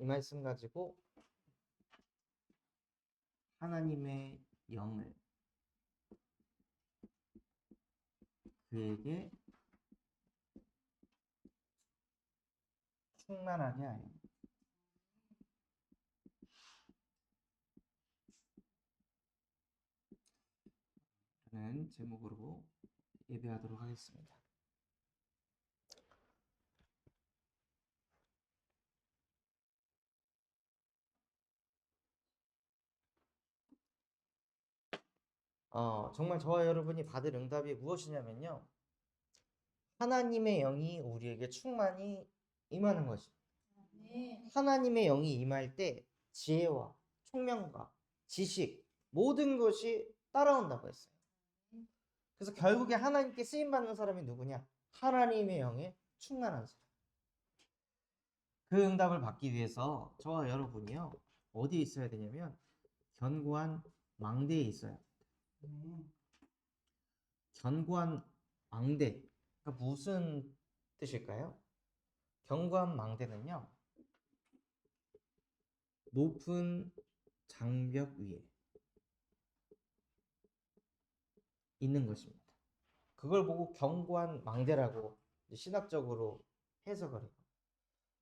말씀 가지고 하나님의 영을 그에게 충만하게 하여 라는 제목으로 예배하도록 하겠습니다. 정말 저와 여러분이 받을 응답이 무엇이냐면요. 하나님의 영이 우리에게 충만히 임하는 것입니다. 하나님의 영이 임할 때 지혜와 총명과 지식 모든 것이 따라온다고 했어요. 그래서 결국에 하나님께 쓰임받는 사람이 누구냐? 하나님의 영에 충만한 사람. 그 응답을 받기 위해서 저와 여러분이요. 어디에 있어야 되냐면 견고한 망대에 있어야 합니다. 견고한 망대. 그러니까 무슨 뜻일까요? 견고한 망대는요. 높은 장벽 위에 있는 것입니다. 그걸 보고 견고한 망대라고 신학적으로 해석을 해요.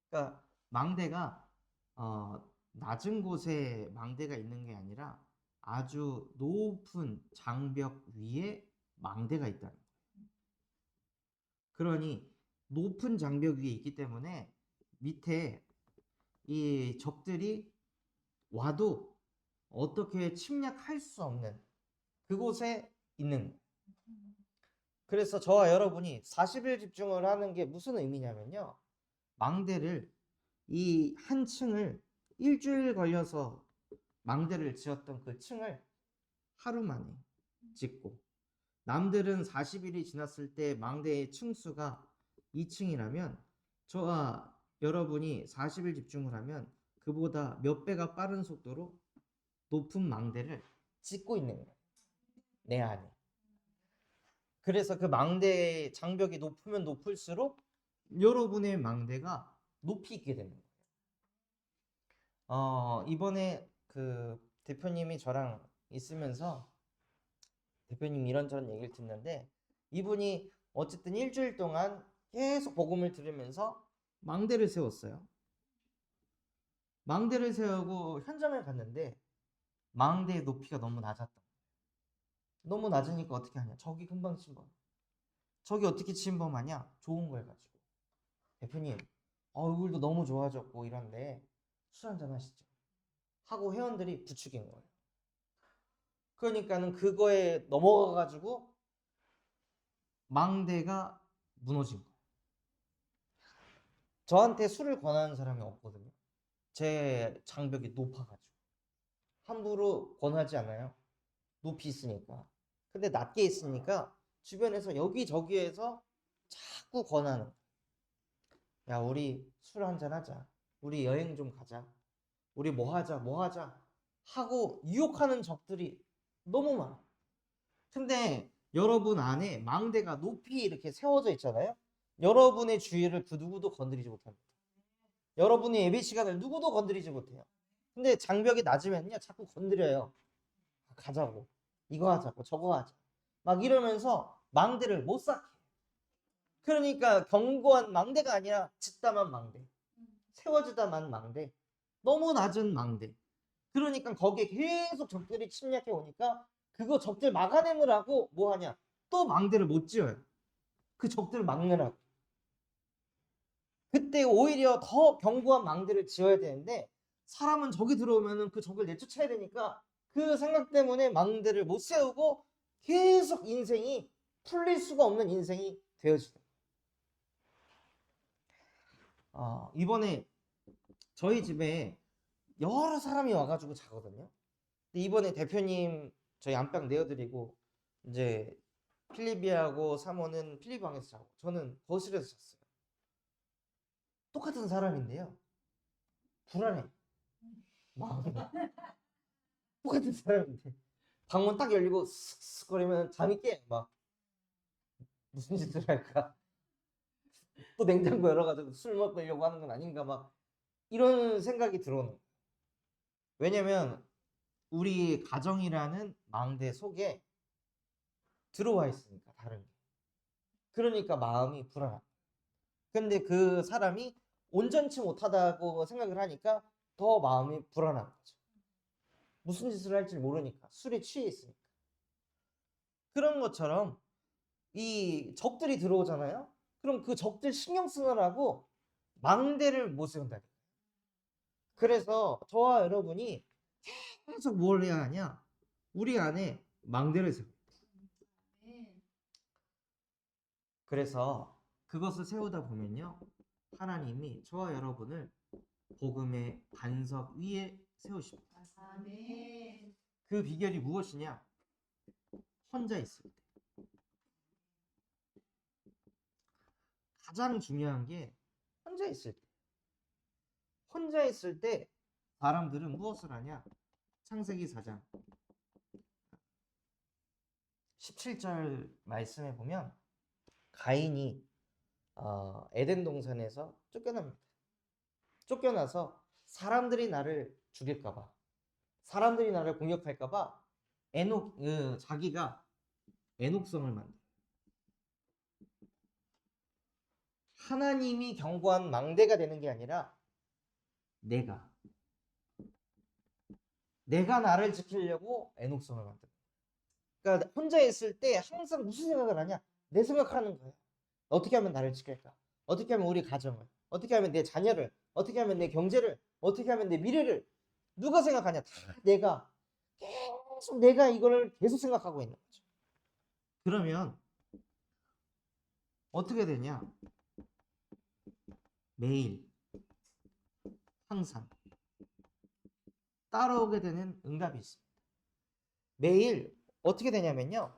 그러니까 망대가 낮은 곳에 망대가 있는 게 아니라 아주 높은 장벽 위에 망대가 있다는 거예요. 그러니 높은 장벽 위에 있기 때문에 밑에 이 적들이 와도 어떻게 침략할 수 없는 그곳에 있는 거예요. 그래서 저와 여러분이 40일 집중을 하는 게 무슨 의미냐면요. 망대를 이 한 층을 일주일 걸려서 망대를 지었던 그 층을 하루 만에 짓고 남들은 40일이 지났을 때 망대의 층수가 2층이라면 저와 여러분이 40일 집중을 하면 그보다 몇 배가 빠른 속도로 높은 망대를 짓고 있는 거예요. 내 안에. 그래서 그 망대의 장벽이 높으면 높을수록 여러분의 망대가 높이 있게 되는 거예요. 이번에 그 대표님이 저랑 있으면서 대표님이 이런저런 얘기를 듣는데 이분이 어쨌든 일주일 동안 계속 복음을 들으면서 망대를 세웠어요. 망대를 세우고 현장을 갔는데 망대의 높이가 너무 낮았던 거예요. 너무 낮으니까 어떻게 하냐? 저기 금방 침범. 저기 어떻게 침범하냐? 좋은 걸 가지고. 대표님, 얼굴도 너무 좋아졌고 이런데 술 한잔 하시죠. 하고 회원들이 부추긴 거예요. 그러니까는 그거에 넘어가가지고 망대가 무너진 거예요. 저한테 술을 권하는 사람이 없거든요. 제 장벽이 높아가지고. 함부로 권하지 않아요. 높이 있으니까. 근데 낮게 있으니까 주변에서 여기저기에서 자꾸 권하는. 야, 우리 술 한잔 하자. 우리 여행 좀 가자. 우리 뭐 하자, 뭐 하자. 하고 유혹하는 적들이 너무 많아. 근데 여러분 안에 망대가 높이 이렇게 세워져 있잖아요. 여러분의 주위를 그 누구도 건드리지 못합니다. 여러분의 예배 시간을 누구도 건드리지 못해요. 근데 장벽이 낮으면요 자꾸 건드려요. 가자고, 이거 하자고, 저거 하자, 막 이러면서 망대를 못 쌓게. 그러니까 견고한 망대가 아니라 짓다만 망대, 세워지다만 망대, 너무 낮은 망대. 그러니까 거기에 계속 적들이 침략해 오니까 그거 적들 막아내느라고 뭐 하냐, 또 망대를 못 지어요. 그 적들을 막느라고. 그때 오히려 더 견고한 망대를 지어야 되는데 사람은 저기 들어오면은 그 적을 내쫓아야 되니까 그 생각 때문에 망대를 못 세우고 계속 인생이 풀릴 수가 없는 인생이 되어지죠. 이번에 저희 집에 여러 사람이 와가지고 자거든요. 근데 이번에 대표님 저희 안방 내어드리고 이제 필리비하고 사모는 필리비 방에서 자고 저는 거실에서 잤어요. 똑같은 사람인데요. 불안해. 마음이. 똑같은 사람인데 방문 딱 열리고 슥슥 거리면 잠이 깨. 막 무슨 짓을 할까? 또 냉장고 열어가지고 술 먹으려고 하는 건 아닌가? 막 이런 생각이 들어오는 거예요. 왜냐면 우리 가정이라는 망대 속에 들어와 있으니까 다른 게. 그러니까 마음이 불안하다. 근데 그 사람이 온전치 못하다고 생각을 하니까 더 마음이 불안한 거죠. 무슨 짓을 할지 모르니까 술에 취해 있으니까. 그런 것처럼 이 적들이 들어오잖아요. 그럼 그 적들 신경 쓰느라고 망대를 못 세운다. 그래서 저와 여러분이 계속 뭘 해야 하냐? 우리 안에 망대를 세워. 그래서 그것을 세우다 보면요. 하나님이 저와 여러분을 복음의 반석 위에 세우십니다. 그 비결이 무엇이냐? 혼자 있을 때. 가장 중요한 게 혼자 있을 때. 혼자 있을 때 사람들은 무엇을 하냐? 창세기 4장 17절 말씀에 보면 가인이 에덴 동산에서 쫓겨납니다. 쫓겨나서 사람들이 나를 죽일까봐, 사람들이 나를 공격할까봐 자기가 에녹성을 만들어요. 하나님이 경고한 망대가 되는 게 아니라 내가 나를 지키려고 에녹성을 만들어요. 그러니까 혼자 있을 때 항상 무슨 생각을 하냐? 내 생각하는 거예요. 어떻게 하면 나를 지킬까? 어떻게 하면 우리 가정을, 어떻게 하면 내 자녀를, 어떻게 하면 내 경제를, 어떻게 하면 내 미래를. 누가 생각하냐? 다 내가, 계속 내가 이거를 계속 생각하고 있는 거죠. 그러면 어떻게 되냐? 매일 항상 따라오게 되는 응답이 있습니다. 매일 어떻게 되냐면요.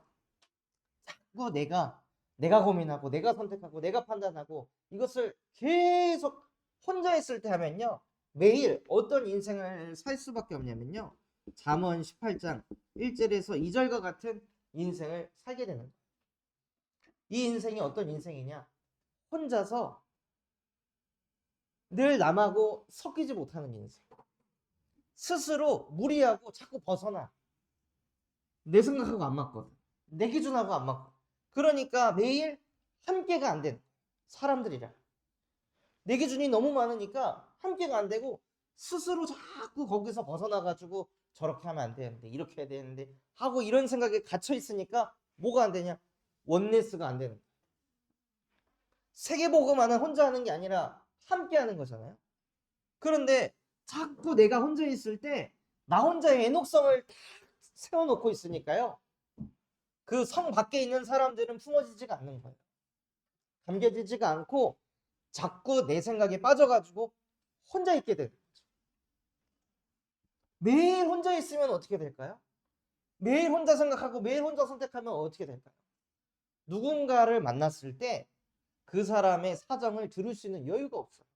자꾸 내가 고민하고 내가 선택하고 내가 판단하고 이것을 계속 혼자 있을 때 하면요. 매일 어떤 인생을 살 수밖에 없냐면요. 잠언 18장 1절에서 2절과 같은 인생을 살게 되는 거예요. 이 인생이 어떤 인생이냐? 혼자서 늘 남하고 섞이지 못하는 인생. 스스로 무리하고 자꾸 벗어나. 내 생각하고 안 맞거든. 내 기준하고 안 맞고. 그러니까 매일 함께가 안 되는 사람들이랑. 내 기준이 너무 많으니까 함께가 안 되고 스스로 자꾸 거기서 벗어나가지고 저렇게 하면 안 되는데 이렇게 해야 되는데 하고 이런 생각에 갇혀 있으니까 뭐가 안 되냐? 원네스가 안 되는 거야. 세계복음화는 혼자 하는 게 아니라 함께 하는 거잖아요. 그런데 자꾸 내가 혼자 있을 때 나 혼자의 애녹성을 딱 세워놓고 있으니까요. 그 성 밖에 있는 사람들은 품어지지가 않는 거예요. 감겨지지가 않고 자꾸 내 생각에 빠져가지고 혼자 있게 되는 거죠. 매일 혼자 있으면 어떻게 될까요? 매일 혼자 생각하고 매일 혼자 선택하면 어떻게 될까요? 누군가를 만났을 때 그 사람의 사정을 들을 수 있는 여유가 없어요.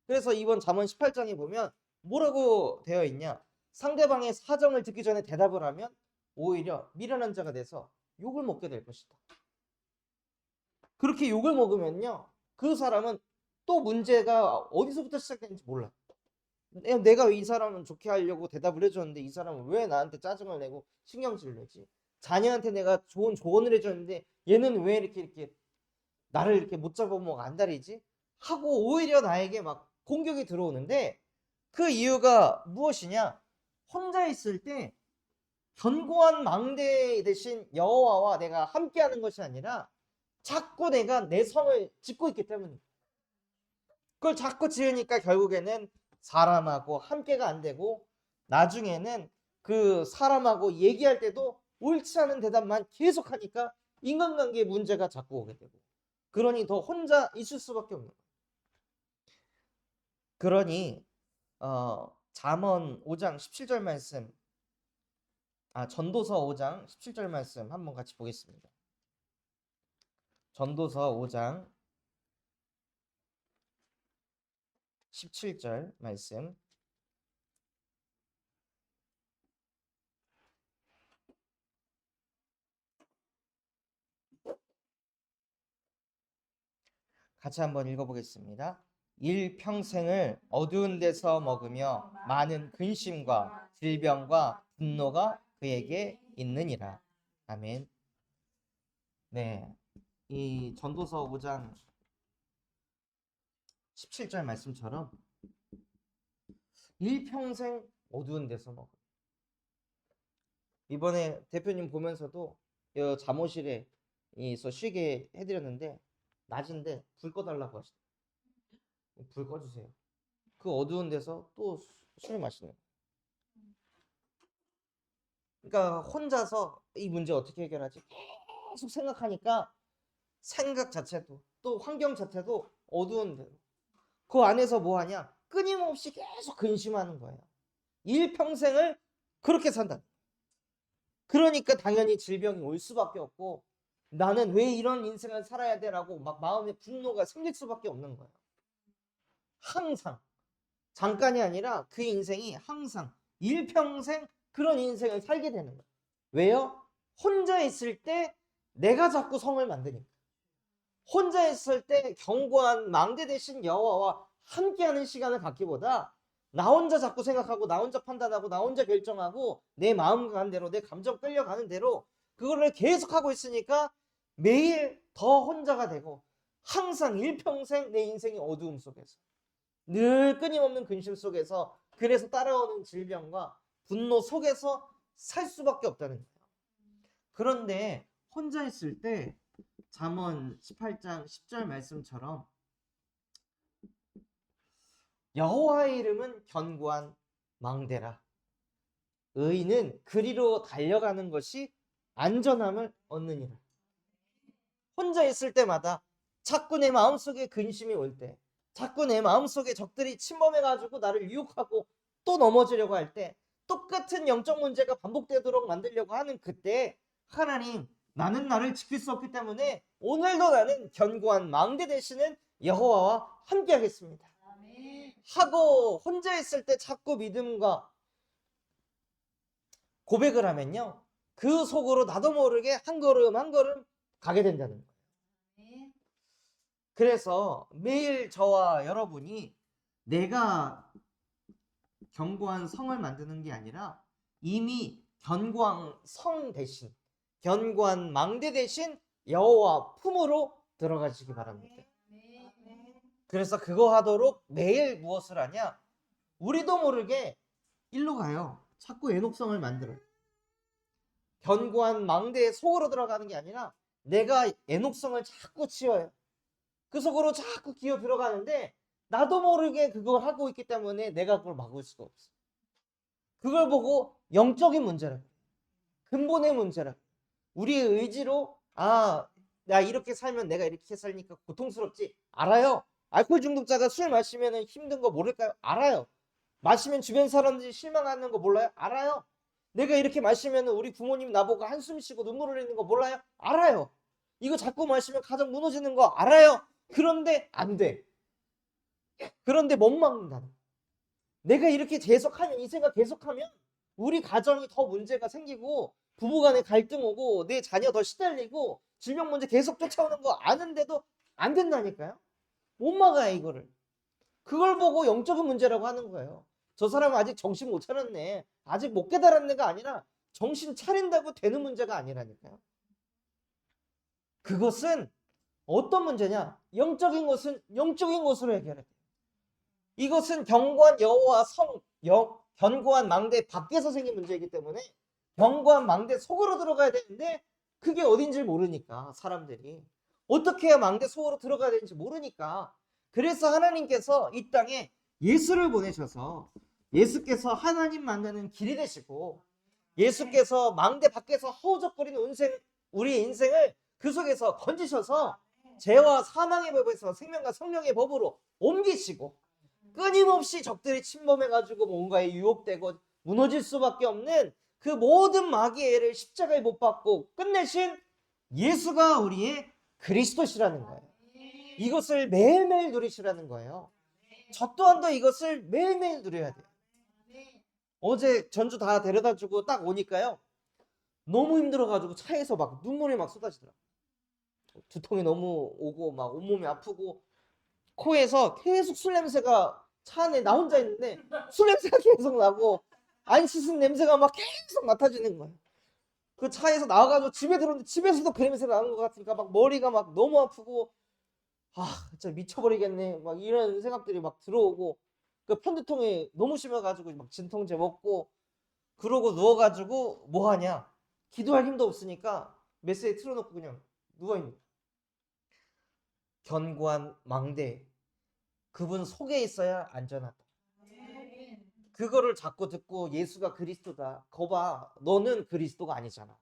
그래서 이번 잠언 18장에 보면 뭐라고 되어 있냐? 상대방의 사정을 듣기 전에 대답을 하면 오히려 미련한 자가 돼서 욕을 먹게 될 것이다. 그렇게 욕을 먹으면요. 그 사람은 또 문제가 어디서부터 시작되는지 몰라. 내가 이 사람은 좋게 하려고 대답을 해줬는데 이 사람은 왜 나한테 짜증을 내고 신경질을 내지? 자녀한테 내가 좋은 조언을 해줬는데 얘는 왜 이렇게 나를 이렇게 못 잡아먹어 안달이지? 하고 오히려 나에게 막 공격이 들어오는데 그 이유가 무엇이냐? 혼자 있을 때 견고한 망대 대신 여호와와 내가 함께하는 것이 아니라 자꾸 내가 내 성을 짓고 있기 때문이에요. 그걸 자꾸 지으니까 결국에는 사람하고 함께가 안 되고 나중에는 그 사람하고 얘기할 때도 옳지 않은 대답만 계속하니까 인간관계에 문제가 자꾸 오게 되고 그러니 더 혼자 있을 수밖에 없는 거예요. 그러니 잠언 5장 17절 말씀 전도서 5장 17절 말씀 한번 같이 보겠습니다. 전도서 5장 17절 말씀 같이 한번 읽어보겠습니다. 일평생을 어두운 데서 먹으며 많은 근심과 질병과 분노가 그에게 있느니라. 아멘. 네, 이 전도서 5장 17절 말씀처럼 일평생 어두운 데서 먹어. 이번에 대표님 보면서도 잠옷실에 쉬게 해드렸는데 낮인데 불 꺼달라고 하시더라고요. 불 꺼주세요. 그 어두운 데서 또 술 마시는. 그러니까 혼자서 이 문제 어떻게 해결하지? 계속 생각하니까 생각 자체도 또 환경 자체도 어두운 데로. 그 안에서 뭐 하냐? 끊임없이 계속 근심하는 거예요. 일평생을 그렇게 산다. 그러니까 당연히 질병이 올 수밖에 없고 나는 왜 이런 인생을 살아야 돼라고 막 마음에 분노가 생길 수밖에 없는 거예요. 항상 잠깐이 아니라 그 인생이 항상 일평생 그런 인생을 살게 되는 거예요. 왜요? 혼자 있을 때 내가 자꾸 성을 만드니까. 혼자 있을 때 견고한 망대 대신 여호와와 함께하는 시간을 갖기보다 나 혼자 자꾸 생각하고 나 혼자 판단하고 나 혼자 결정하고 내 마음 가는 대로 내 감정 끌려가는 대로 그거를 계속하고 있으니까 매일 더 혼자가 되고 항상 일평생 내 인생이 어두움 속에서 늘 끊임없는 근심 속에서 그래서 따라오는 질병과 분노 속에서 살 수밖에 없다는 거예요. 그런데 혼자 있을 때 잠언 18장 10절 말씀처럼 여호와의 이름은 견고한 망대라. 의인은 그리로 달려가는 것이 안전함을 얻느니라. 혼자 있을 때마다 자꾸 내 마음속에 근심이 올 때, 자꾸 내 마음속에 적들이 침범해가지고 나를 유혹하고 또 넘어지려고 할 때, 똑같은 영적 문제가 반복되도록 만들려고 하는 그때 하나님, 나는 나를 지킬 수 없기 때문에 오늘도 나는 견고한 망대 되시는 여호와와 함께하겠습니다 하고 혼자 있을 때 자꾸 믿음과 고백을 하면요, 그 속으로 나도 모르게 한 걸음 한 걸음 가게 된다는 거예요. 그래서 매일 저와 여러분이 내가 견고한 성을 만드는 게 아니라 이미 견고한 성 대신, 견고한 망대 대신 여호와 품으로 들어가시기 바랍니다. 그래서 그거 하도록 매일 무엇을 하냐? 우리도 모르게 일로 가요. 자꾸 애녹성을 만들어요. 견고한 망대의 속으로 들어가는 게 아니라 내가 애녹성을 자꾸 치워요. 그 속으로 자꾸 기어 들어가는데 나도 모르게 그걸 하고 있기 때문에 내가 그걸 막을 수가 없어. 그걸 보고 영적인 문제라, 근본의 문제라. 우리의 의지로 나 이렇게 살면 내가 이렇게 살니까 고통스럽지. 알아요. 알코올 중독자가 술 마시면 힘든 거 모를까요? 알아요. 마시면 주변 사람들이 실망하는 거 몰라요? 알아요. 내가 이렇게 마시면 우리 부모님 나보고 한숨 쉬고 눈물 흘리는 거 몰라요? 알아요. 이거 자꾸 마시면 가정 무너지는 거 알아요. 그런데 안 돼. 그런데 못 막는다는. 내가 이렇게 계속하면, 이 생각 계속하면 우리 가정이 더 문제가 생기고 부부간에 갈등 오고 내 자녀 더 시달리고 질병 문제 계속 쫓아오는 거 아는데도 안 된다니까요. 못 막아요 이거를. 그걸 보고 영적인 문제라고 하는 거예요. 저 사람은 아직 정신 못 차렸네, 아직 못 깨달았네가 아니라 정신 차린다고 되는 문제가 아니라니까요. 그것은 어떤 문제냐? 영적인 것은 영적인 것으로 해결해야 돼요. 이것은 견고한 여호와 성, 견고한 망대 밖에서 생긴 문제이기 때문에 견고한 망대 속으로 들어가야 되는데 그게 어딘지 모르니까 사람들이 어떻게 해야 망대 속으로 들어가야 되는지 모르니까, 그래서 하나님께서 이 땅에 예수를 보내셔서 예수께서 하나님 만나는 길이 되시고 예수께서 망대 밖에서 허우적거리는 우리의 인생을 그 속에서 건지셔서 죄와 사망의 법에서 생명과 성령의 법으로 옮기시고 끊임없이 적들이 침범해가지고 뭔가에 유혹되고 무너질 수밖에 없는 그 모든 마귀의 애를 십자가에 못 박고 끝내신 예수가 우리의 그리스도시라는 거예요. 이것을 매일매일 누리시라는 거예요. 저 또한도 이것을 매일매일 누려야 돼요. 어제 전주 다 데려다주고 딱 오니까요, 너무 힘들어가지고 차에서 막 눈물이 막 쏟아지더라고요. 두통이 너무 오고 막 온몸이 아프고 코에서 계속 술 냄새가 차 안에 나 혼자 있는데 술 냄새가 계속 나고 안 씻은 냄새가 막 계속 맡아지는 거예요. 그 차에서 나와가지고 집에 들어오는데 집에서도 그 냄새가 나는 것 같으니까 막 머리가 막 너무 아프고 진짜 미쳐버리겠네 막 이런 생각들이 막 들어오고 그 편두통이 너무 심해가지고 막 진통제 먹고 그러고 누워가지고 뭐 하냐 기도할 힘도 없으니까 메시지 틀어놓고 그냥 누워있는 견고한 망대 그분 속에 있어야 안전하다. 그거를 자꾸 듣고 예수가 그리스도다. 거봐, 너는 그리스도가 아니잖아.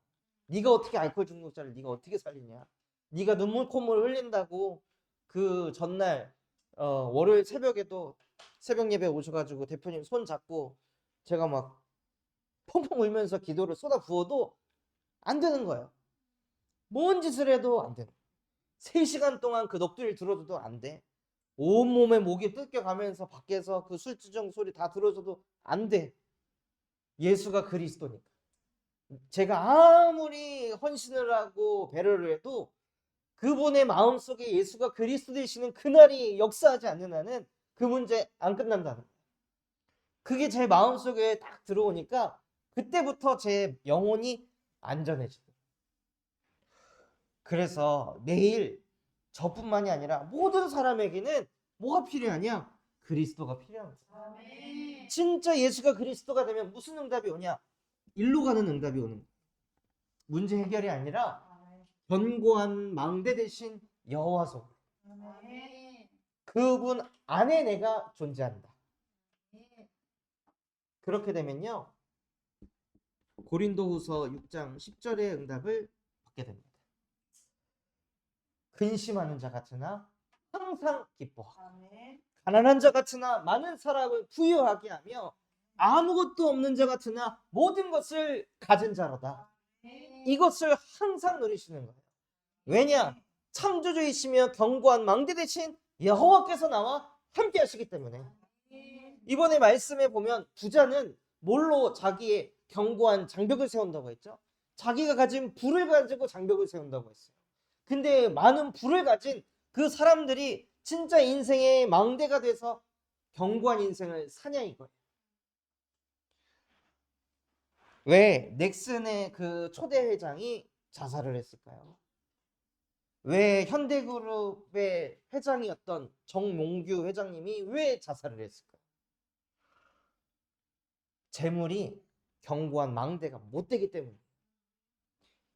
네가 어떻게 알코올 중독자를 네가 어떻게 살리냐? 네가 눈물 콧물 흘린다고 그 전날 월요일 새벽에도 새벽 예배 오셔가지고 대표님 손 잡고 제가 막 펑펑 울면서 기도를 쏟아 부어도 안 되는 거예요. 뭔 짓을 해도 안 돼. 3시간 동안 그 넋두리를 들어줘도 안 돼. 온몸에 목이 뜯겨가면서 밖에서 그 술주정 소리 다 들어줘도 안 돼. 예수가 그리스도니까. 제가 아무리 헌신을 하고 배려를 해도 그분의 마음속에 예수가 그리스도 되시는 그날이 역사하지 않는 한은 그 문제 안 끝난다는 거예요. 그게 제 마음속에 딱 들어오니까 그때부터 제 영혼이 안전해지더라고요. 그래서 매일 저뿐만이 아니라 모든 사람에게는 뭐가 필요하냐? 그리스도가 필요한 거예요. 진짜 예수가 그리스도가 되면 무슨 응답이 오냐? 일로 가는 응답이 오는 거예요. 문제 해결이 아니라 견고한 망대 대신 여호와 속 그분 안에 내가 존재한다. 그렇게 되면요 고린도후서 6장 10절의 응답을 받게 됩니다. 근심하는 자 같으나 항상 기뻐하고 가난한 자 같으나 많은 사람을 부유하게 하며 아무것도 없는 자 같으나 모든 것을 가진 자로다. 이것을 항상 누리시는 거예요. 왜냐? 창조주이시며 견고한 망대 대신 여호와께서 나와 함께 하시기 때문에. 이번에 말씀에 보면 부자는 뭘로 자기의 견고한 장벽을 세운다고 했죠? 자기가 가진 부를 가지고 장벽을 세운다고 했어요. 근데 많은 부를 가진 그 사람들이 진짜 인생의 망대가 돼서 견고한 인생을 사냐 이거예요. 왜 넥슨의 그 초대 회장이 자살을 했을까요? 왜 현대그룹의 회장이었던 정몽규 회장님이 왜 자살을 했을까요? 재물이 견고한 망대가 못 되기 때문에.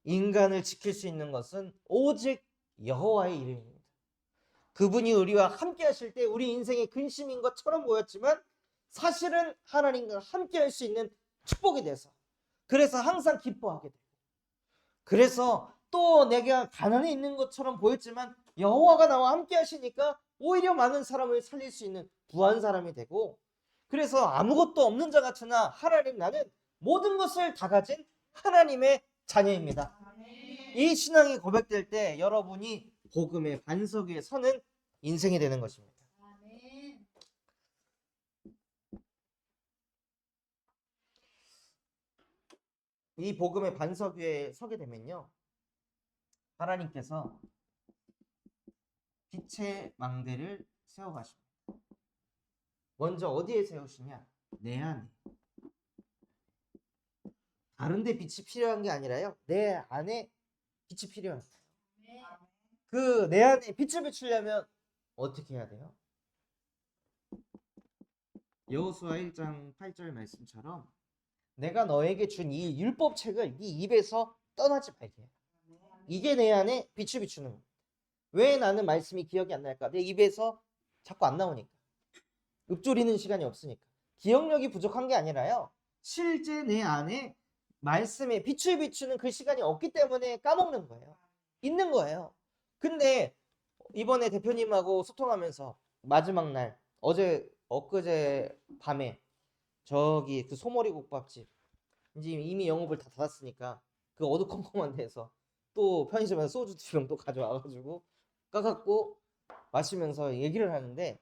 인간을 지킬 수 있는 것은 오직 여호와의 이름입니다. 그분이 우리와 함께 하실 때 우리 인생의 근심인 것처럼 보였지만 사실은 하나님과 함께 할 수 있는 축복이 돼서 그래서 항상 기뻐하게 돼요. 그래서 또 내가 가난해 있는 것처럼 보였지만 여호와가 나와 함께 하시니까 오히려 많은 사람을 살릴 수 있는 부한 사람이 되고 그래서 아무것도 없는 자 같으나 하나님 나는 모든 것을 다 가진 하나님의 자녀입니다. 이 신앙이 고백될 때 여러분이 복음의 반석 위에 서는 인생이 되는 것입니다. 이 복음의 반석 위에 서게 되면요 하나님께서 빛의 망대를 세워가십니다. 먼저 어디에 세우시냐? 내 안에. 다른 데 빛이 필요한 게 아니라요 내 안에 빛이 필요한 거예요. 그 내 안에 빛을 비추려면 어떻게 해야 돼요? 여호수아 1장 8절 말씀처럼 내가 너에게 준 이 율법책을 네 입에서 떠나지 말게 해. 이게 내 안에 빛을 비추는 거예요. 왜 나는 말씀이 기억이 안 날까? 내 입에서 자꾸 안 나오니까. 읊조리는 시간이 없으니까. 기억력이 부족한 게 아니라요. 실제 내 안에 말씀에 빛을 비추는 그 시간이 없기 때문에 까먹는 거예요. 있는 거예요. 근데 이번에 대표님하고 소통하면서 마지막 날 어제 엊그제 밤에 저기 그 소머리 국밥집 이제 이미 영업을 다 닫았으니까 그 어두컴컴한 데서 또 편의점에서 소주 2병 또 가져와가지고 까갖고 마시면서 얘기를 하는데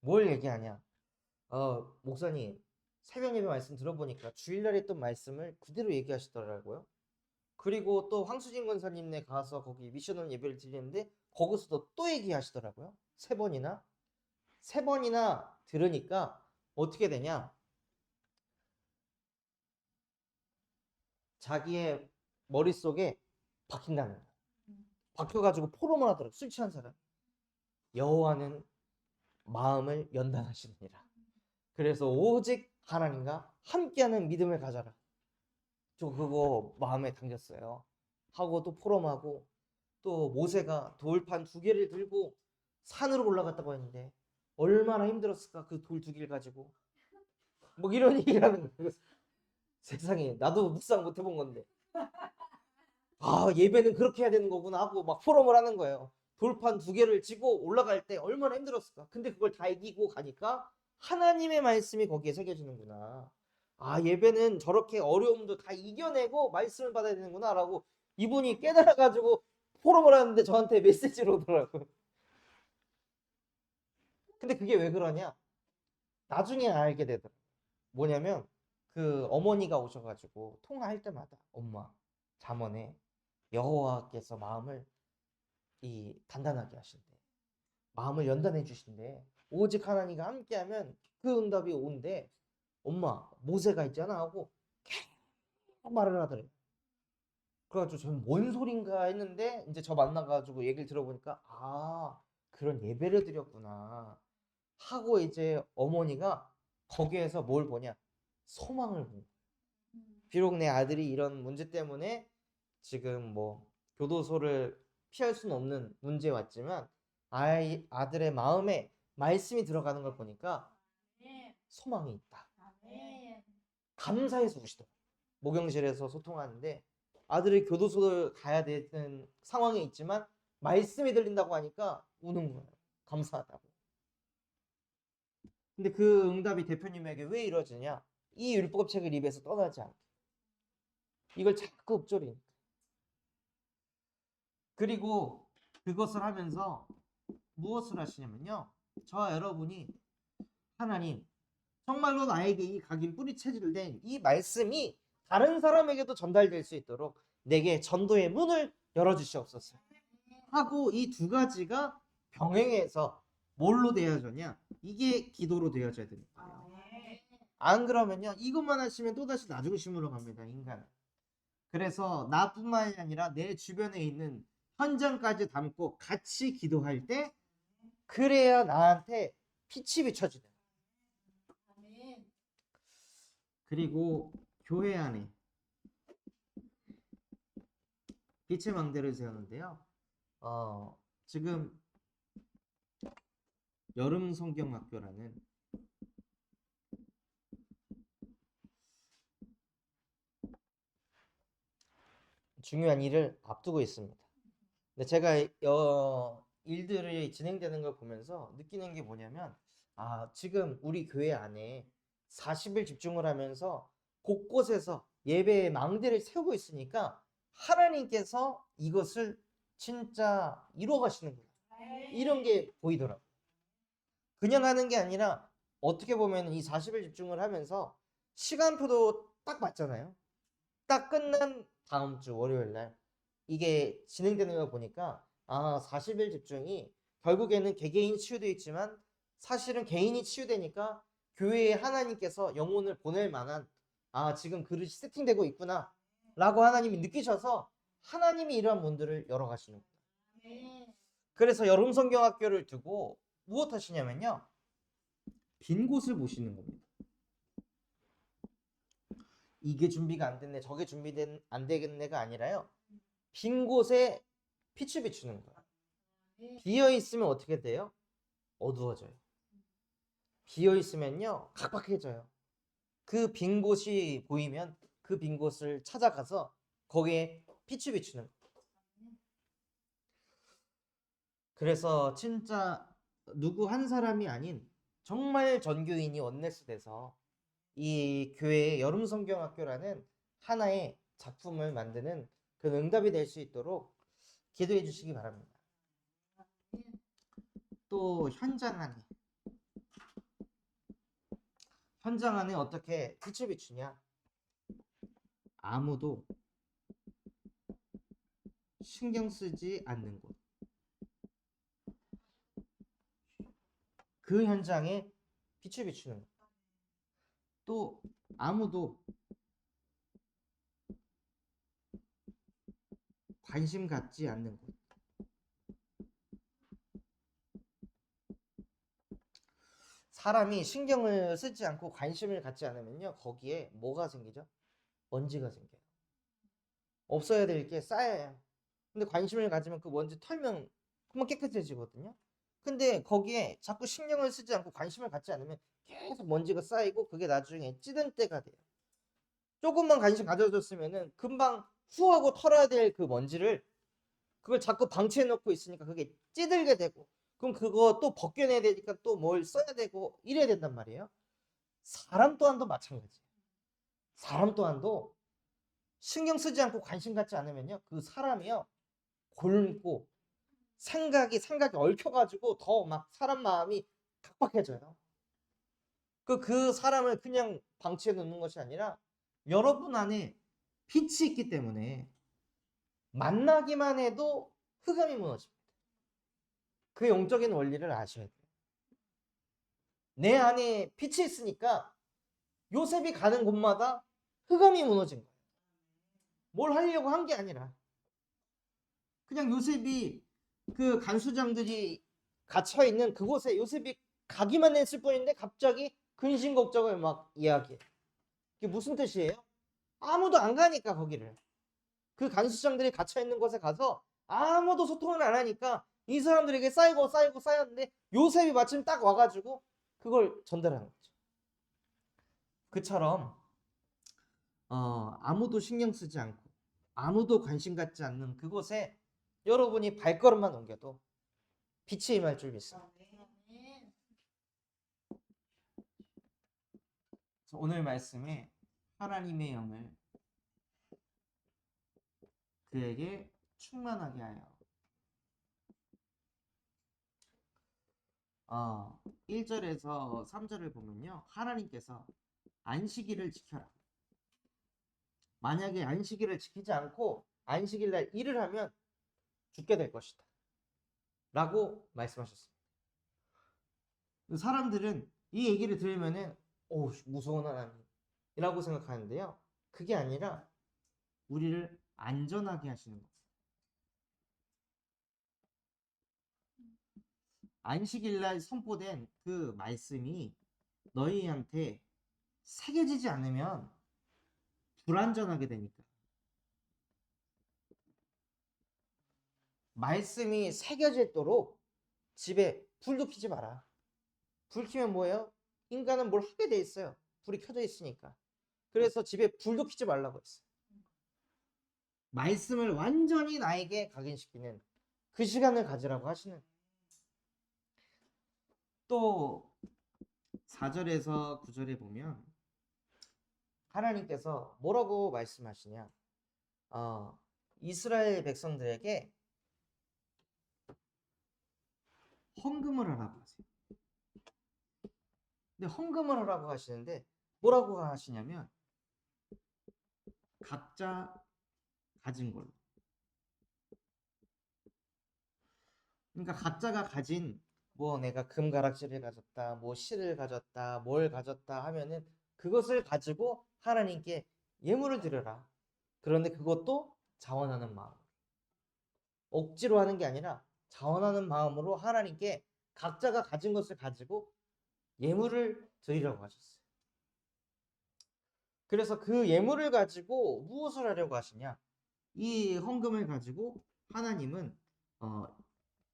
뭘 얘기하냐 목사님 새벽 예배 말씀 들어보니까 주일날에 했던 말씀을 그대로 얘기하시더라고요. 그리고 또 황수진 권사님네 가서 거기 미션원 예배를 드리는데 거기서도 또 얘기하시더라고요. 세 번이나. 세 번이나 들으니까 어떻게 되냐? 자기의 머릿속에 박힌다는 거야. 박혀가지고 포럼을 하더라고. 술 취한 사람. 여호와는 마음을 연단하시느니라. 그래서 오직 하나님과 함께하는 믿음을 가져라. 저 그거 마음에 담겼어요. 하고 또 포럼하고 또 모세가 돌판 2개를 들고 산으로 올라갔다고 했는데 얼마나 힘들었을까 그 돌 2개를 가지고 뭐 이런 얘기를 하는 거예요. 세상에 나도 묵상 못 해본 건데 아 예배는 그렇게 해야 되는 거구나 하고 막 포럼을 하는 거예요. 돌판 2개를 지고 올라갈 때 얼마나 힘들었을까. 근데 그걸 다 이기고 가니까 하나님의 말씀이 거기에 새겨지는구나. 아 예배는 저렇게 어려움도 다 이겨내고 말씀을 받아야 되는구나 라고 이분이 깨달아가지고 포럼을 하는데 저한테 메시지로 오더라고요. 근데 그게 왜 그러냐? 나중에 알게 되더라고요. 뭐냐면 그 어머니가 오셔가지고 통화할 때마다 엄마 잠언에 여호와께서 마음을 이 단단하게 하신대. 마음을 연단해 주신대. 오직 하나님과 함께하면 그 응답이 온대. 엄마 모세가 있잖아 하고 계속 말을 하더래. 그래가지고 저는 뭔 소린가 했는데 이제 저 만나가지고 얘기를 들어보니까 아 그런 예배를 드렸구나 하고 이제 어머니가 거기에서 뭘 보냐 소망을 본 거야. 비록 내 아들이 이런 문제 때문에 지금 뭐 교도소를 피할 수는 없는 문제에 왔지만 아들의 마음에 말씀이 들어가는 걸 보니까 소망이 있다. 감사해서 우시더라고요. 목욕실에서 소통하는데 아들이 교도소를 가야 되는 상황에 있지만 말씀이 들린다고 하니까 우는 거예요. 감사하다고. 근데 그 응답이 대표님에게 왜 이루어지냐? 이 율법책을 입에서 떠나지 않게. 이걸 자꾸 읊조리니까. 그리고 그것을 하면서 무엇을 하시냐면요. 저와 여러분이 하나님 정말로 나에게 이 각인 뿌리 체질된 이 말씀이 다른 사람에게도 전달될 수 있도록 내게 전도의 문을 열어주시옵소서 하고 이 2가지가 병행해서 뭘로 되어졌냐? 이게 기도로 되어져야 되는 거예요. 안 그러면요 이것만 하시면 또다시 나중심으로 갑니다 인간은. 그래서 나뿐만이 아니라 내 주변에 있는 현장까지 담고 같이 기도할 때 그래야 나한테 빛이 비춰지는. 그리고 교회 안에 빛의 망대를 세우는데요. 지금 여름 성경학교라는 중요한 일을 앞두고 있습니다. 근데 제가 일들이 진행되는 걸 보면서 느끼는 게 뭐냐면 지금 우리 교회 안에 40일 집중을 하면서 곳곳에서 예배의 망대를 세우고 있으니까 하나님께서 이것을 진짜 이루어 가시는구나. 이런 게 보이더라고요. 그냥 하는 게 아니라 어떻게 보면 이 40일 집중을 하면서 시간표도 딱 맞잖아요. 딱 끝난 다음 주 월요일 날 이게 진행되는 걸 보니까 40일 집중이 결국에는 개개인 치유되어 있지만 사실은 개인이 치유되니까 교회에 하나님께서 영혼을 보낼 만한 지금 그릇이 세팅되고 있구나 라고 하나님이 느끼셔서 하나님이 이러한 문들을 열어가시는 거예요. 그래서 여름 성경학교를 두고 무엇 하시냐면요 빈 곳을 보시는 겁니다. 이게 준비가 안 됐네 저게 안 되겠네가 아니라요 빈 곳에 빛을 비추는 거야. 비어 있으면 어떻게 돼요? 어두워져요. 비어 있으면요 각박해져요. 그 빈 곳이 보이면 그 빈 곳을 찾아가서 거기에 빛을 비추는 거예요. 그래서 진짜 누구 한 사람이 아닌 정말 전교인이 원네스 돼서 이 교회의 여름 성경학교라는 하나의 작품을 만드는 그 응답이 될 수 있도록 기도해 주시기 바랍니다. 또 현장 안에 어떻게 빛을 비추냐? 아무도 신경 쓰지 않는 곳. 그 현장에 빛을 비추는 거예요. 또 아무도 관심 갖지 않는 것. 사람이 신경을 쓰지 않고 관심을 갖지 않으면요, 거기에 뭐가 생기죠? 먼지가 생겨요. 없어야 될 게 쌓여요. 근데 관심을 가지면 그 먼지 털면 금방 깨끗해지거든요. 근데 거기에 자꾸 신경을 쓰지 않고 관심을 갖지 않으면 계속 먼지가 쌓이고 그게 나중에 찌든 때가 돼요. 조금만 관심 가져줬으면은 금방 후하고 털어야 될 그 먼지를 그걸 자꾸 방치해 놓고 있으니까 그게 찌들게 되고, 그럼 그거 또 벗겨내야 되니까 또 뭘 써야 되고 이래야 된단 말이에요. 사람 또한도 마찬가지예요. 사람 또한도 신경 쓰지 않고 관심 갖지 않으면요, 그 사람이요 곪고 생각이 얽혀가지고 더 막 사람 마음이 각박해져요. 그 사람을 그냥 방치해 놓는 것이 아니라 여러분 안에 빛이 있기 때문에 만나기만 해도 흑암이 무너집니다. 그 영적인 원리를 아셔야 돼요. 내 안에 빛이 있으니까 요셉이 가는 곳마다 흑암이 무너진 거예요. 뭘 하려고 한 게 아니라 그냥 요셉이 그 간수장들이 갇혀 있는 그곳에 요셉이 가기만 했을 뿐인데 갑자기 근심 걱정을 막 이야기해. 그게 무슨 뜻이에요? 아무도 안 가니까 거기를. 그 간수장들이 갇혀 있는 곳에 가서 아무도 소통을 안 하니까 이 사람들에게 쌓이고 쌓이고 쌓였는데 요셉이 마침 딱 와가지고 그걸 전달하는 거죠. 그처럼 아무도 신경 쓰지 않고 아무도 관심 갖지 않는 그곳에 여러분이 발걸음만 옮겨도 빛이 임할 줄 믿습니다. 오늘 말씀에 하나님의 영을 그에게 충만하게 하여 1절에서 3절을 보면요, 하나님께서 안식일을 지켜라. 만약에 안식일을 지키지 않고 안식일날 일을 하면 죽게 될 것이다 라고 말씀하셨습니다. 사람들은 이 얘기를 들으면은 무서운 하나님이라고 생각하는데요, 그게 아니라 우리를 안전하게 하시는 거예요. 안식일날 선포된 그 말씀이 너희한테 새겨지지 않으면 불안전하게 되니까. 말씀이 새겨지도록 집에 불도 켜지 마라. 불 켜면 뭐예요? 인간은 뭘 하게 돼 있어요. 불이 켜져 있으니까. 그래서 집에 불도 켜지 말라고 했어요. 말씀을 완전히 나에게 각인시키는 그 시간을 가지라고 하시는. 또 4절에서 9절에 보면 하나님께서 뭐라고 말씀하시냐, 이스라엘 백성들에게 헌금을 하라고 하세요. 근데 헌금을 하라고 하시는데 뭐라고 하시냐면 각자 가진 걸로. 그러니까 각자가 가진, 뭐 내가 금가락지를 가졌다, 뭐 실을 가졌다, 뭘 가졌다 하면은 그것을 가지고 하나님께 예물을 드려라. 그런데 그것도 자원하는 마음, 억지로 하는 게 아니라 자원하는 마음으로 하나님께 각자가 가진 것을 가지고 예물을 드리라고 하셨어요. 그래서 그 예물을 가지고 무엇을 하려고 하시냐, 이 헌금을 가지고 하나님은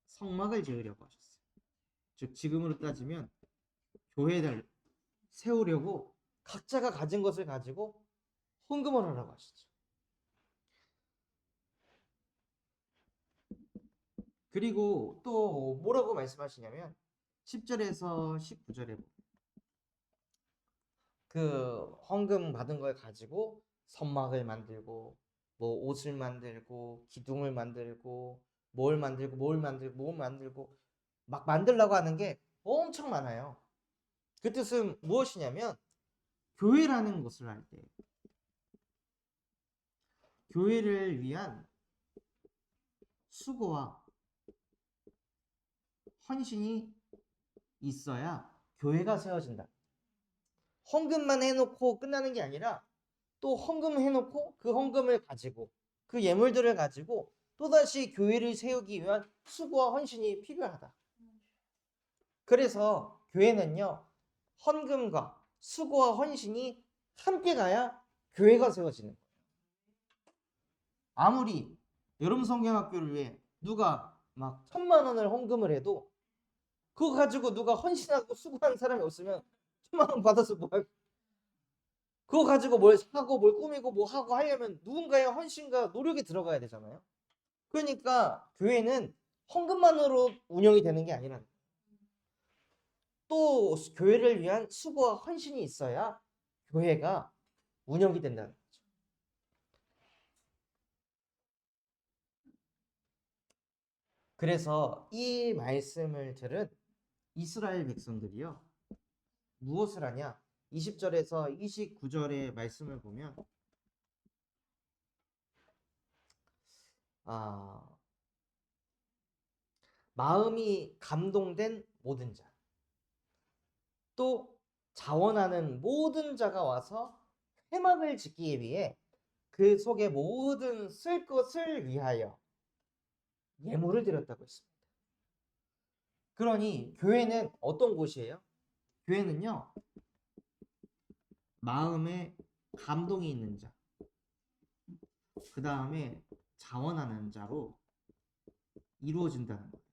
성막을 지으려고 하셨어요. 즉 지금으로 따지면 교회를 세우려고 각자가 가진 것을 가지고 헌금을 하라고 하시죠. 그리고 또 뭐라고 말씀하시냐면 10절에서 19절에 보면 그 헌금 받은 걸 가지고 선막을 만들고 뭐 옷을 만들고 기둥을 만들고 뭘 만들고 뭘 만들고 뭘 만들고 막 만들려고 하는 게 엄청 많아요. 그 뜻은 무엇이냐면 교회라는 것을 할 때 교회를 위한 수고와 헌신이 있어야 교회가 세워진다. 헌금만 해놓고 끝나는 게 아니라 또 헌금 해놓고 그 헌금을 가지고 그 예물들을 가지고 또다시 교회를 세우기 위한 수고와 헌신이 필요하다. 그래서 교회는요, 헌금과 수고와 헌신이 함께 가야 교회가 세워지는 거예요. 아무리 여름 성경학교를 위해 누가 막 1,000만 원을 헌금을 해도 그거 가지고 누가 헌신하고 수고하는 사람이 없으면 1,000만 원 받아서 뭐 할? 그거 가지고 뭘 사고 뭘 꾸미고 뭐 하고 하려면 누군가의 헌신과 노력이 들어가야 되잖아요. 그러니까 교회는 헌금만으로 운영이 되는 게 아니라 또 교회를 위한 수고와 헌신이 있어야 교회가 운영이 된다는 거죠. 그래서 이 말씀을 들은 이스라엘 백성들이요, 무엇을 하냐? 20절에서 29절의 말씀을 보면 마음이 감동된 모든 자, 또 자원하는 모든 자가 와서 회막을 짓기 위해 그 속에 모든 쓸 것을 위하여 예물을 드렸다고 했습니다. 그러니 교회는 어떤 곳이에요? 교회는요, 마음에 감동이 있는 자, 그 다음에 자원하는 자로 이루어진다는 거예요.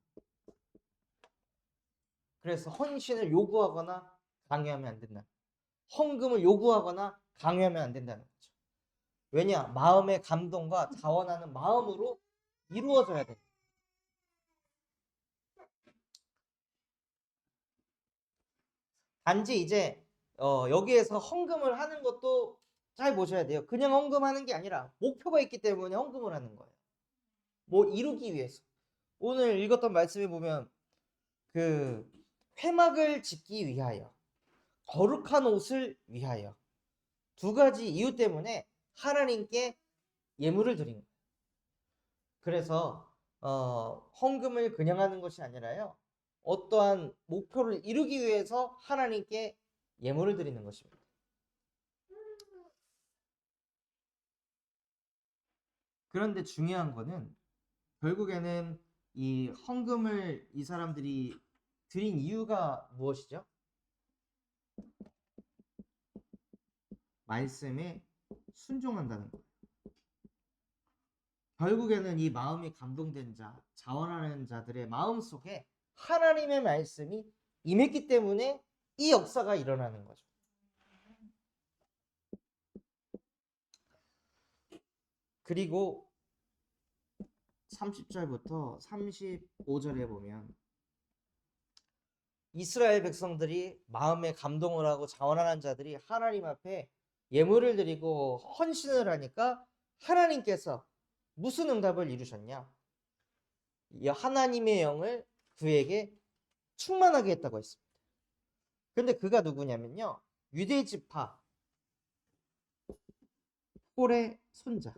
그래서 헌신을 요구하거나 강요하면 안 된다. 헌금을 요구하거나 강요하면 안 된다는 거죠. 왜냐? 마음의 감동과 자원하는 마음으로 이루어져야 돼. 단지 이제 여기에서 헌금을 하는 것도 잘 보셔야 돼요. 그냥 헌금하는 게 아니라 목표가 있기 때문에 헌금을 하는 거예요. 뭐 이루기 위해서. 오늘 읽었던 말씀에 보면 그 회막을 짓기 위하여, 거룩한 옷을 위하여, 두 가지 이유 때문에 하나님께 예물을 드린 거예요. 그래서 헌금을 그냥 하는 것이 아니라요, 어떠한 목표를 이루기 위해서 하나님께 예물을 드리는 것입니다. 그런데 중요한 거는 결국에는 이 헌금을 이 사람들이 드린 이유가 무엇이죠? 말씀에 순종한다는 거예요. 결국에는 이 마음이 감동된 자, 자원하는 자들의 마음 속에 하나님의 말씀이 임했기 때문에 이 역사가 일어나는 거죠. 그리고 30절부터 35절에 보면 이스라엘 백성들이 마음에 감동을 하고 자원하는 자들이 하나님 앞에 예물을 드리고 헌신을 하니까 하나님께서 무슨 응답을 이루셨냐? 하나님의 영을 그에게 충만하게 했다고 했습니다. 근데 그가 누구냐면요, 유대 지파 홀의 손자,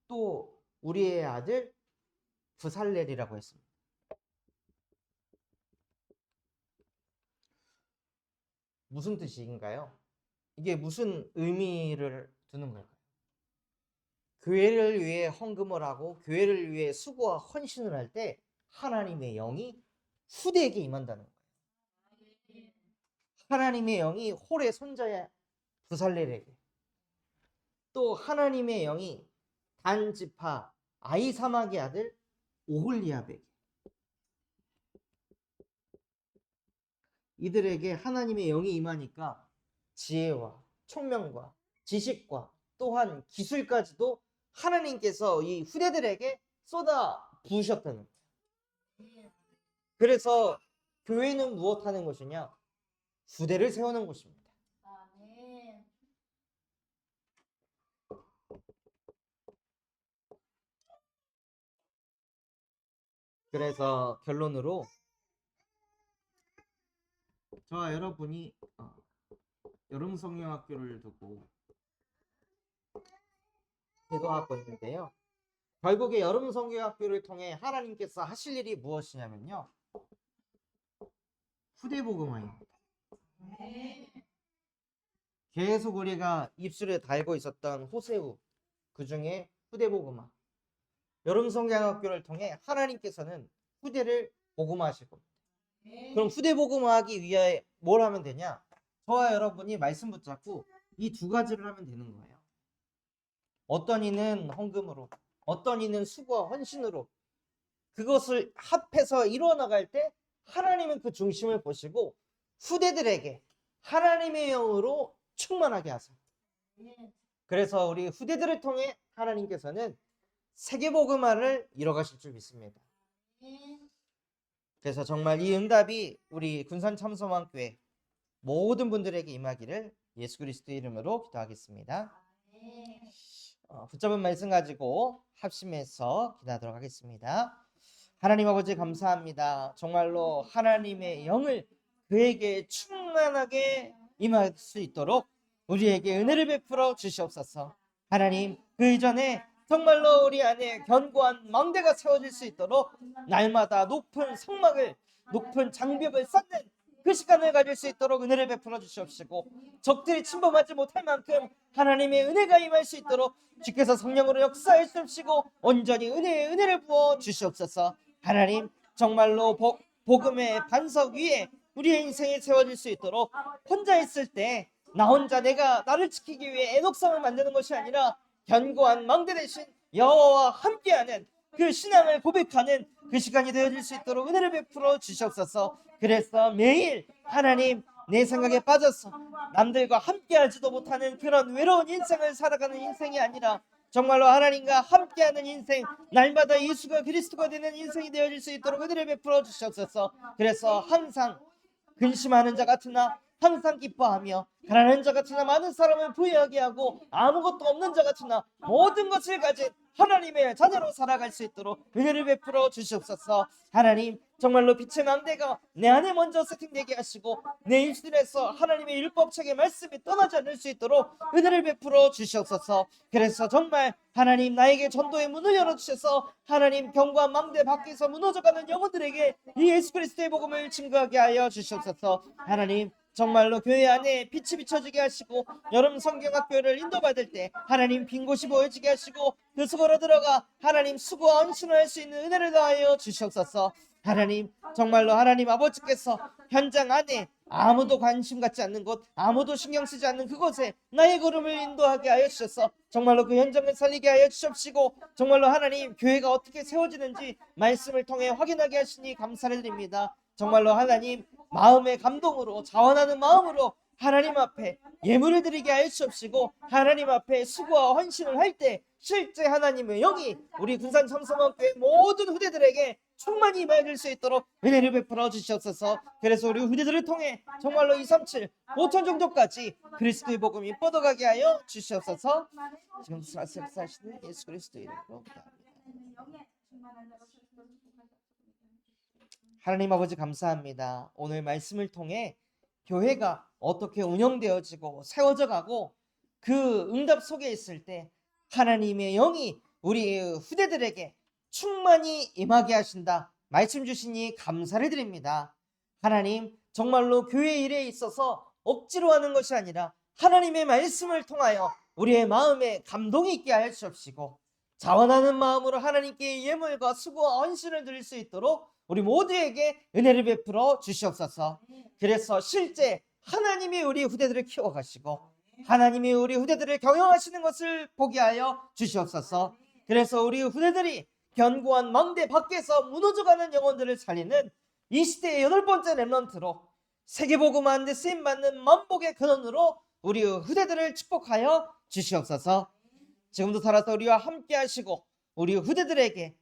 또 우리의 아들 부살렐이라고 했습니다. 무슨 뜻인가요? 이게 무슨 의미를 두는 걸까요? 교회를 위해 헌금을 하고 교회를 위해 수고와 헌신을 할 때 하나님의 영이 후대에게 임한다는 거예요. 하나님의 영이 홀의 손자의 부살렐에게, 또 하나님의 영이 단 지파 아히사막의 아들 오홀리압에게, 이들에게 하나님의 영이 임하니까 지혜와 총명과 지식과 또한 기술까지도 하나님께서 이 후대들에게 쏟아 부으셨다는 거예요. 그래서 교회는 무엇 하는 것이냐? 후대를 세우는 것입니다. 그래서 결론으로 저와 여러분이 여름 성경학교를 두고 기도하고 있는데요. 결국에 여름 성경학교를 통해 하나님께서 하실 일이 무엇이냐면요, 후대복음화입니다. 계속 우리가 입술에 달고 있었던 호세우, 그 중에 후대복음화. 여름 성경학교를 통해 하나님께서는 후대를 복음화하실 겁니다. 그럼 후대 복음화하기 위해 뭘 하면 되냐? 저와 여러분이 말씀 붙잡고 이 두 가지를 하면 되는 거예요. 어떤 이는 헌금으로, 어떤 이는 수고와 헌신으로 그것을 합해서 이루어 나갈 때 하나님은 그 중심을 보시고 후대들에게 하나님의 영으로 충만하게 하세요. 그래서 우리 후대들을 통해 하나님께서는 세계복음화를 이뤄가실 줄 믿습니다. 그래서 정말 이 응답이 우리 군산참선왕교회 모든 분들에게 임하기를 예수 그리스도의 이름으로 기도하겠습니다. 붙잡은 말씀 가지고 합심해서 기도하도록 하겠습니다. 하나님 아버지 감사합니다. 정말로 하나님의 영을 그에게 충만하게 임할 수 있도록 우리에게 은혜를 베풀어 주시옵소서. 하나님 그 이전에 정말로 우리 안에 견고한 망대가 세워질 수 있도록 날마다 높은 성막을, 높은 장벽을 쌓는 그 시간을 가질 수 있도록 은혜를 베풀어 주시옵시고 적들이 침범하지 못할 만큼 하나님의 은혜가 임할 수 있도록 주께서 성령으로 역사해 주시고 온전히 은혜에 은혜를 부어 주시옵소서. 하나님 정말로 복음의 반석 위에 우리의 인생이 세워질 수 있도록 혼자 있을 때 나 혼자 내가 나를 지키기 위해 애독성을 만드는 것이 아니라 견고한 망대 대신 여호와와 함께하는 그 신앙을 고백하는 그 시간이 되어질 수 있도록 은혜를 베풀어 주시옵소서. 그래서 매일 하나님 내 생각에 빠져서 남들과 함께하지도 못하는 그런 외로운 인생을 살아가는 인생이 아니라 정말로 하나님과 함께하는 인생, 날마다 예수가 그리스도가 되는 인생이 되어질 수 있도록 은혜를 베풀어 주시옵소서. 그래서 항상 근심하는 자 같으나 항상 기뻐하며 가난한 자 같으나 많은 사람을 부유하게 하고 아무것도 없는 자 같으나 모든 것을 가진 하나님의 자녀로 살아갈 수 있도록 은혜를 베풀어 주시옵소서. 하나님 정말로 빛의 망대가 내 안에 먼저 세팅되게 하시고 내 입술에서 하나님의 율법책의 말씀이 떠나지 않을 수 있도록 은혜를 베풀어 주시옵소서. 그래서 정말 하나님 나에게 전도의 문을 열어주셔서 하나님 견고한 망대 밖에서 무너져가는 영혼들에게 이 예수 그리스도의 복음을 증거하게 하여 주시옵소서. 하나님 정말로 교회 안에 빛이 비춰지게 하시고 여름 성경학교를 인도받을 때 하나님 빈 곳이 보여지게 하시고 그 속으로 들어가 하나님 수고와 헌신을 할 수 있는 은혜를 더하여 주시옵소서. 하나님 정말로 하나님 아버지께서 현장 안에 아무도 관심 갖지 않는 곳, 아무도 신경 쓰지 않는 그곳에 나의 걸음을 인도하게 하여 주셔서 정말로 그 현장을 살리게 하여 주시옵시고 정말로 하나님 교회가 어떻게 세워지는지 말씀을 통해 확인하게 하시니 감사를 드립니다. 정말로 하나님 마음의 감동으로 자원하는 마음으로 하나님 앞에 예물을 드리게 하여 주옵시고 하나님 앞에 수고와 헌신을 할 때 실제 하나님의 영이 우리 군산 참선원교회 모든 후대들에게 충만히 임할 수 있도록 은혜를 베풀어 주시옵소서. 그래서 우리 후대들을 통해 정말로 237, 5천 정도까지 그리스도의 복음이 뻗어가게 하여 주시옵소서. 지금 사시는 예수 그리스도의 이름으로 기도합니다. 하나님 아버지 감사합니다. 오늘 말씀을 통해 교회가 어떻게 운영되어지고 세워져 가고 그 응답 속에 있을 때 하나님의 영이 우리 후대들에게 충만히 임하게 하신다 말씀 주시니 감사를 드립니다. 하나님 정말로 교회 일에 있어서 억지로 하는 것이 아니라 하나님의 말씀을 통하여 우리의 마음에 감동이 있게 하여 주옵시고 자원하는 마음으로 하나님께 예물과 수고와 헌신을 드릴 수 있도록 우리 모두에게 은혜를 베풀어 주시옵소서. 그래서 실제 하나님이 우리 후대들을 키워가시고 하나님이 우리 후대들을 경영하시는 것을 보게 하여 주시옵소서. 그래서 우리 후대들이 견고한 망대 밖에서 무너져가는 영혼들을 살리는 이 시대의 8번째 렘넌트로 세계복음화하는 데 쓰임받는 만복의 근원으로 우리 후대들을 축복하여 주시옵소서. 지금도 살아서 우리와 함께 하시고 우리 후대들에게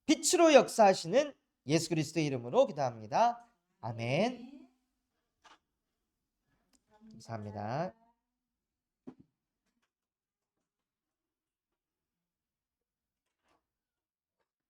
빛으로 역사하시는 예수 그리스도의 이름으로 기도합니다. 아멘. 감사합니다.